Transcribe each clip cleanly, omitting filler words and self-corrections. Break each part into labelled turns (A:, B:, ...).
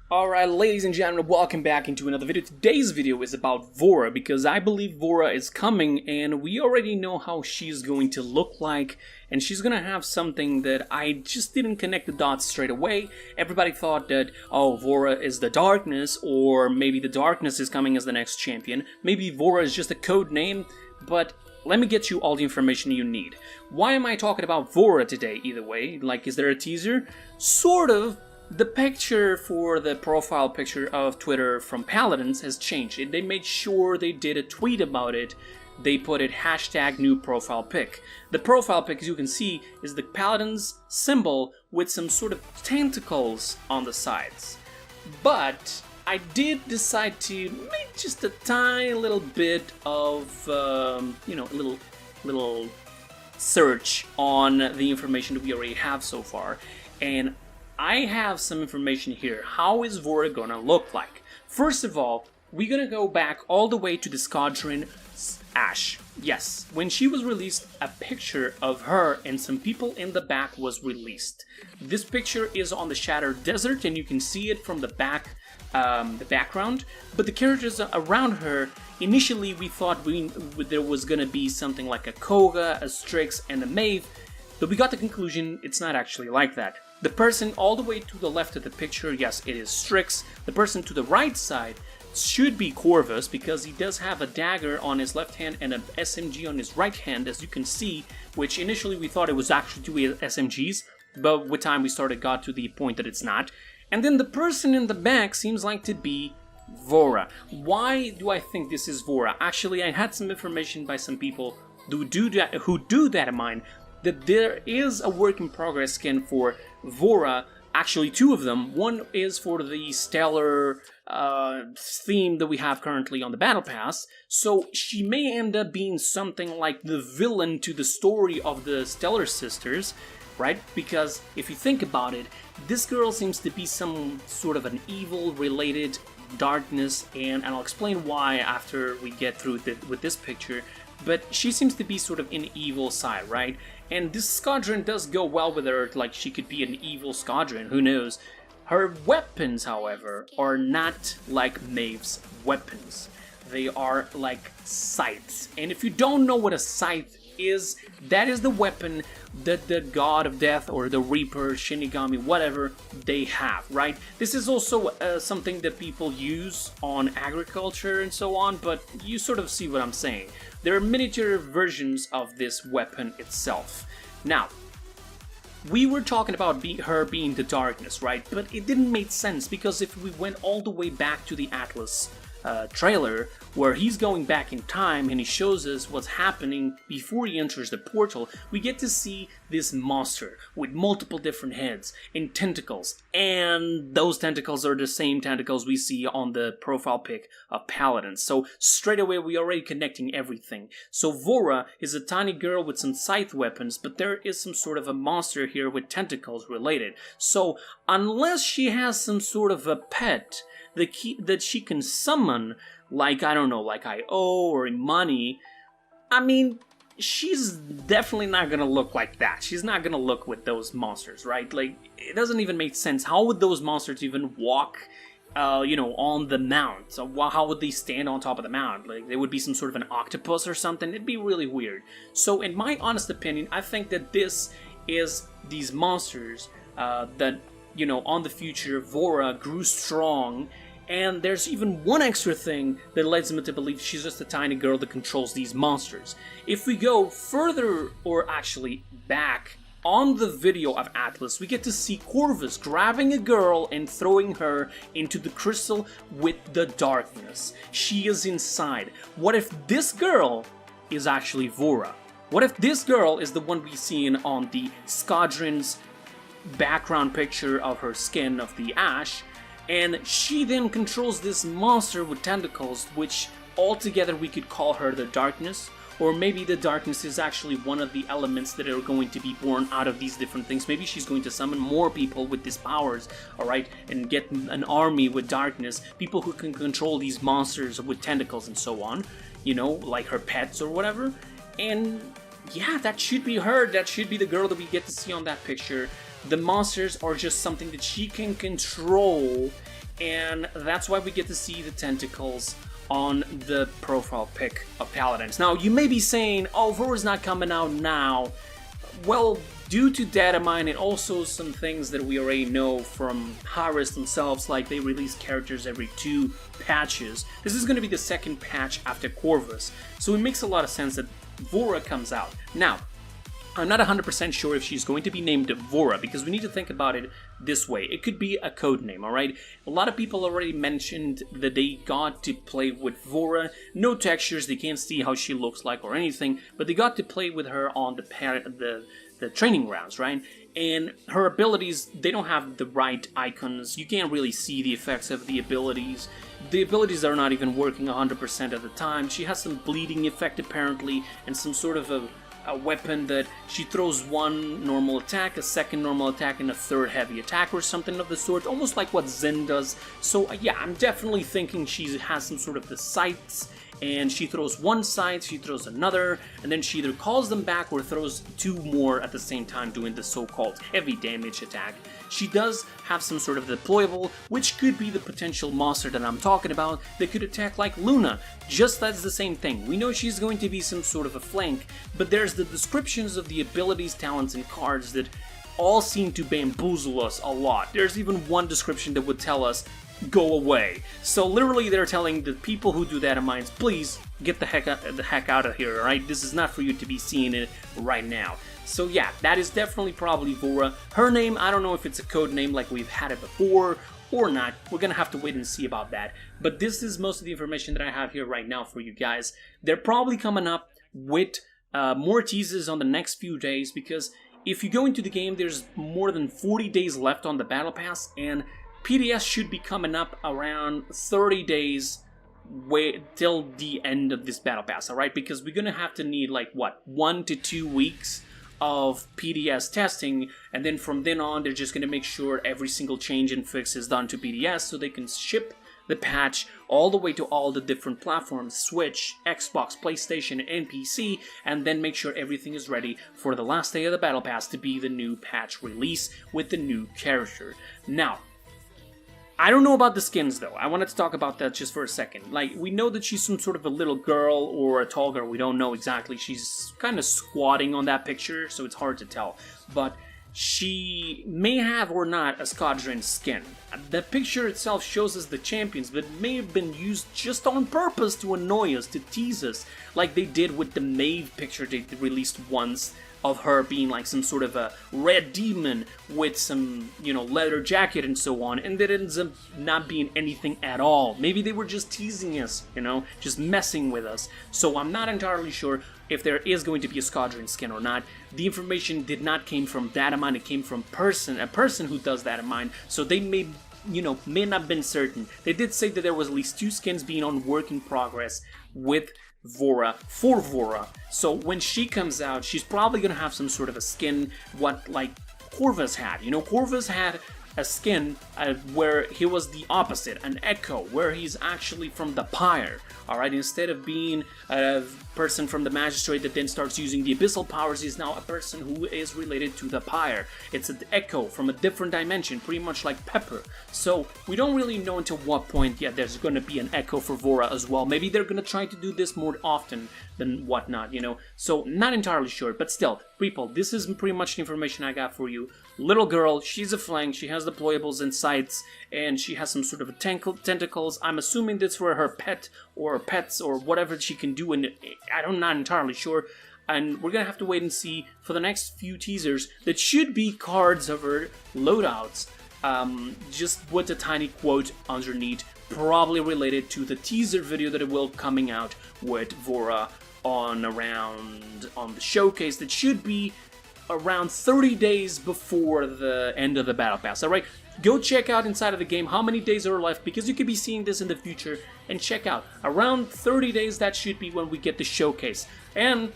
A: Alright, ladies and gentlemen, welcome back into another video. Today's video is about Vora, because I believe Vora is coming, and we already know how she's going to look like, and she's gonna have something that I just didn't connect the dots straight away. Everybody thought that, oh, Vora is the darkness, or maybe the darkness is coming as the next champion. Maybe Vora is just a code name, but let me get you all the information you need. Why am I talking about Vora today, either way? Like, is there a teaser? Sort of. The picture for the profile picture of Twitter from Paladins has changed. They made sure they did a tweet about it. They put it hashtag new profile pic. The profile pic, as you can see, is the Paladins symbol with some sort of tentacles on the sides. But I did decide to make just a tiny little bit of, a little search on the information that we already have so far. And I have some information here. How is Vora gonna look like? First of all, we're gonna go back all the way to the Squadron Ash. Yes, when she was released, a picture of her and some people in the back was released. This picture is on the Shattered Desert, and you can see it from the back, the background. But the characters around her, initially we thought there was gonna be something like a Koga, a Strix, and a Maeve, but we got the conclusion it's not actually like that. The person all the way to the left of the picture, yes, it is Strix. The person to the right side should be Corvus, because he does have a dagger on his left hand and an SMG on his right hand, as you can see, which initially we thought it was actually two SMGs, but with time we got to the point that it's not. And then the person in the back seems like to be Vora. Why do I think this is Vora? Actually, I had some information by some people who do that in mind, that there is a work in progress skin for Vora, actually two of them. One is for the Stellar theme that we have currently on the Battle Pass, so she may end up being something like the villain to the story of the Stellar Sisters, right? Because if you think about it, this girl seems to be some sort of an evil-related darkness, and I'll explain why after we get through with this picture. But she seems to be sort of an evil side, right? And this squadron does go well with her, like she could be an evil squadron, who knows. Her weapons, however, are not like Maeve's weapons. They are like scythes. And if you don't know what a scythe is, that is the weapon that the God of Death or the Reaper, Shinigami, whatever, they have, right? This is also something that people use on agriculture and so on, but you sort of see what I'm saying. There are miniature versions of this weapon itself. Now, we were talking about her being the darkness, right? But it didn't make sense, because if we went all the way back to the Atlas trailer, where he's going back in time and he shows us what's happening before he enters the portal, we get to see this monster with multiple different heads and tentacles, and those tentacles are the same tentacles we see on the profile pic of Paladins. So straight away we're already connecting everything. So Vora is a tiny girl with some scythe weapons, but there is some sort of a monster here with tentacles related. So unless she has some sort of a pet that she can summon, like, I don't know, like I.O. or Imani, I mean, she's definitely not gonna look like that. She's not gonna look with those monsters, right? Like, it doesn't even make sense. How would those monsters even walk, on the mount? So how would they stand on top of the mount? Like, they would be some sort of an octopus or something? It'd be really weird. So, in my honest opinion, I think that this is these monsters that, on the future, Vora grew strong. And there's even one extra thing that leads me to believe she's just a tiny girl that controls these monsters. If we go further, or actually back on the video of Atlas, we get to see Corvus grabbing a girl and throwing her into the crystal with the darkness. She is inside. What if this girl is actually Vora? What if this girl is the one we see on the Squadron's background picture of her skin of the Ash, and she then controls this monster with tentacles, which altogether we could call her the darkness? Or maybe the darkness is actually one of the elements that are going to be born out of these different things. Maybe she's going to summon more people with these powers, alright, and get an army with darkness, people who can control these monsters with tentacles and so on, like her pets or whatever. And yeah, that should be her. That should be the girl that we get to see on that picture. The monsters are just something that she can control and that's why we get to see the tentacles on the profile pic of Paladins. Now, you may be saying, oh, Vora's not coming out now. Well, due to data mine and also some things that we already know from Harris themselves, like they release characters every 2 patches, this is going to be the second patch after Corvus, so it makes a lot of sense that Vora comes out. Now, I'm not 100% sure if she's going to be named Vora, because we need to think about it this way. It could be a code name, alright? A lot of people already mentioned that they got to play with Vora. No textures, they can't see how she looks like or anything, but they got to play with her on the training grounds, right? And her abilities, they don't have the right icons. You can't really see the effects of the abilities. The abilities are not even working 100% of the time. She has some bleeding effect apparently, and some sort of a weapon that she throws 1 normal attack, a 2nd normal attack, and a 3rd heavy attack or something of the sort, almost like what Zen does. So yeah, I'm definitely thinking she has some sort of the sights, and she throws 1 sight, she throws another, and then she either calls them back or throws 2 more at the same time, doing the so-called heavy damage attack. She does have some sort of deployable, which could be the potential monster that I'm talking about, that could attack like Luna. Just that's the same thing. We know she's going to be some sort of a flank, but there's the descriptions of the abilities, talents, and cards that all seem to bamboozle us a lot. There's even one description that would tell us, go away. So literally they're telling the people who do data mines, please get the heck out of here, alright? This is not for you to be seeing it right now. So yeah, that is definitely probably Vora. Her name, I don't know if it's a code name like we've had it before or not. We're gonna have to wait and see about that. But this is most of the information that I have here right now for you guys. They're probably coming up with more teasers on the next few days, because if you go into the game, there's more than 40 days left on the Battle Pass, and PDS should be coming up around 30 days till the end of this Battle Pass, alright? Because we're gonna have to need, like, what, 1 to 2 weeks of PDS testing, and then from then on, they're just gonna make sure every single change and fix is done to PDS so they can ship the patch all the way to all the different platforms, Switch, Xbox, PlayStation, and PC, and then make sure everything is ready for the last day of the Battle Pass to be the new patch release with the new character. Now, I don't know about the skins though. I wanted to talk about that just for a second. Like, we know that she's some sort of a little girl or a tall girl. We don't know exactly. She's kind of squatting on that picture, so it's hard to tell. But she may have or not a Squadron skin. The picture itself shows us the champions, but it may have been used just on purpose to annoy us, to tease us, like they did with the Maeve picture they released once, of her being like some sort of a red demon with some, you know, leather jacket and so on, and that ends up not being anything at all. Maybe they were just teasing us, you know, just messing with us. So I'm not entirely sure if there is going to be a Squadron skin or not. The information did not came from data mine, it came from a person who does data mine, so they may, you know, may not have been certain. They did say that there was at least 2 skins being on work in progress with Vora, for Vora. So when she comes out, she's probably gonna have some sort of a skin, what like Corvus had. You know, Corvus had a skin where he was the opposite, an Echo, where he's actually from the Pyre. Alright, instead of being a person from the Magistrate that then starts using the Abyssal powers, he's now a person who is related to the Pyre. It's an Echo from a different dimension, pretty much like Pepper. So, we don't really know until what point yet there's gonna be an Echo for Vora as well. Maybe they're gonna try to do this more often than whatnot, you know? So, not entirely sure, but still, people, this is pretty much the information I got for you. Little girl, she's a flank, she has deployables and sights, and she has some sort of tentacles. I'm assuming that's for her pet or pets or whatever she can do, and I'm not entirely sure. And we're gonna have to wait and see for the next few teasers that should be cards of her loadouts, just with a tiny quote underneath, probably related to the teaser video that it will coming out with Vora on the showcase that should be around 30 days before the end of the Battle Pass. Alright, go check out inside of the game how many days are left, because you could be seeing this in the future, and check out. Around 30 days, that should be when we get the showcase. And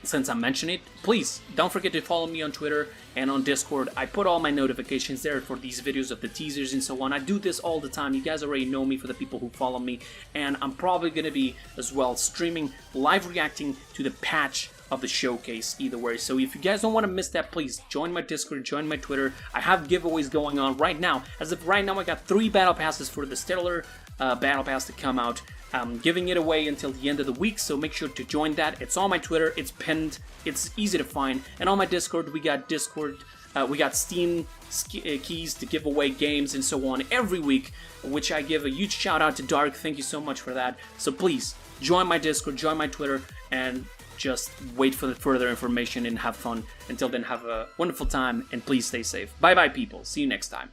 A: since I mentioned it, please don't forget to follow me on Twitter and on Discord. I put all my notifications there for these videos of the teasers and so on. I do this all the time. You guys already know me for the people who follow me, and I'm probably going to be as well streaming, live reacting to the patch of the showcase either way. So if you guys don't want to miss that, please join my Discord, join my Twitter. I have giveaways going on right now. As of right now, I got 3 battle passes for the Stellar battle pass to come out. I'm giving it away until the end of the week, so make sure to join that. It's on my Twitter, it's pinned, it's easy to find, and on my Discord, we got Steam keys to give away games and so on every week, which I give a huge shout out to Dark. Thank you so much for that. So please join my Discord, join my Twitter, and just wait for the further information and have fun. Until then, have a wonderful time and please stay safe. Bye bye, people. See you next time.